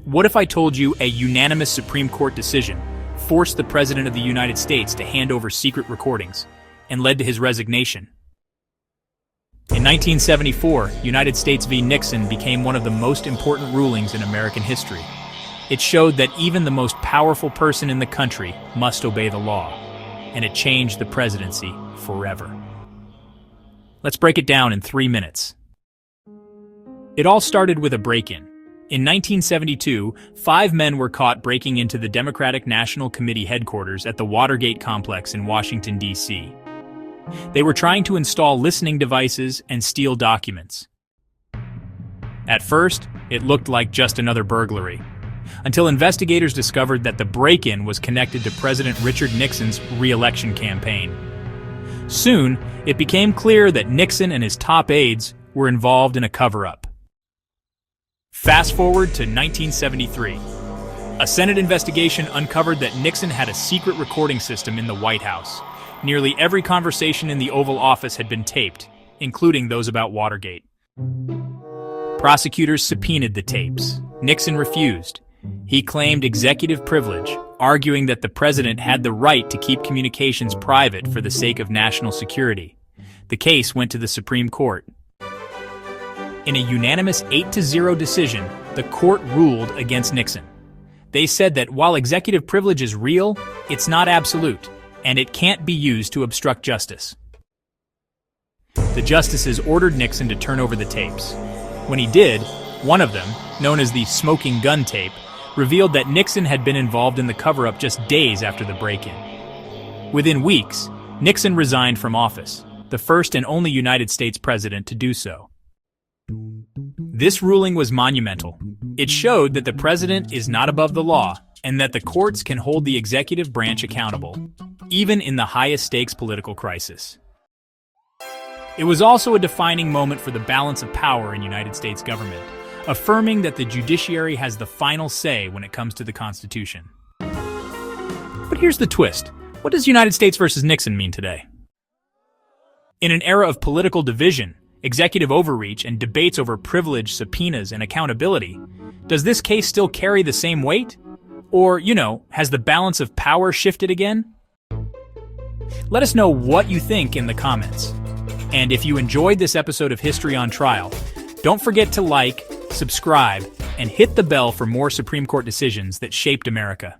What if I told you a unanimous Supreme Court decision forced the President of the United States to hand over secret recordings and led to his resignation? In 1974, United States v. Nixon became one of the most important rulings in American history. It showed that even the most powerful person in the country must obey the law, and it changed the presidency forever. Let's break it down in 3 minutes. It all started with a break-in. In 1972, 5 men were caught breaking into the Democratic National Committee headquarters at the Watergate complex in Washington, D.C. They were trying to install listening devices and steal documents. At first, it looked like just another burglary, until investigators discovered that the break-in was connected to President Richard Nixon's re-election campaign. Soon, it became clear that Nixon and his top aides were involved in a cover-up. Fast forward to 1973. A Senate investigation uncovered that Nixon had a secret recording system in the White House. Nearly every conversation in the Oval Office had been taped, including those about Watergate. Prosecutors subpoenaed the tapes. Nixon refused. He claimed executive privilege, arguing that the president had the right to keep communications private for the sake of national security. The case went to the Supreme Court. In a unanimous 8-0 decision, the court ruled against Nixon. They said that while executive privilege is real, it's not absolute, and it can't be used to obstruct justice. The justices ordered Nixon to turn over the tapes. When he did, one of them, known as the smoking gun tape, revealed that Nixon had been involved in the cover-up just days after the break-in. Within weeks, Nixon resigned from office, the first and only United States president to do so. This ruling was monumental. It showed that the president is not above the law and that the courts can hold the executive branch accountable, even in the highest stakes political crisis. It was also a defining moment for the balance of power in United States government, affirming that the judiciary has the final say when it comes to the Constitution. But here's the twist. What does United States versus Nixon mean today? In an era of political division, executive overreach, and debates over privilege, subpoenas, and accountability, does this case still carry the same weight? Or, has the balance of power shifted again? Let us know what you think in the comments. And if you enjoyed this episode of History on Trial, don't forget to like, subscribe, and hit the bell for more Supreme Court decisions that shaped America.